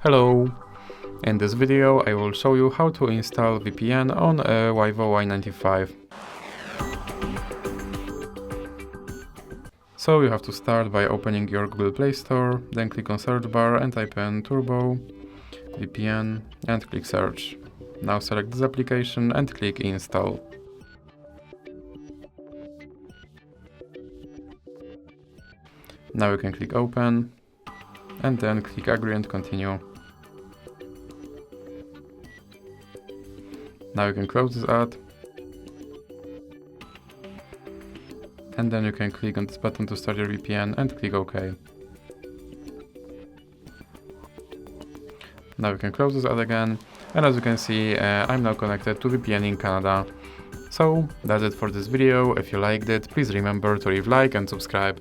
Hello! In this video I will show you how to install VPN on a Vivo Y95. So you have to start by opening your Google Play Store, then click on search bar and type in Turbo VPN and click search. Now select this application and click install. Now you can click open and then click agree and continue. Now you can close this ad and then you can click on this button to start your VPN and click OK. Now you can close this ad again, and as you can see I'm now connected to VPN in Canada. So that's it for this video. If you liked it, please remember to leave like and subscribe.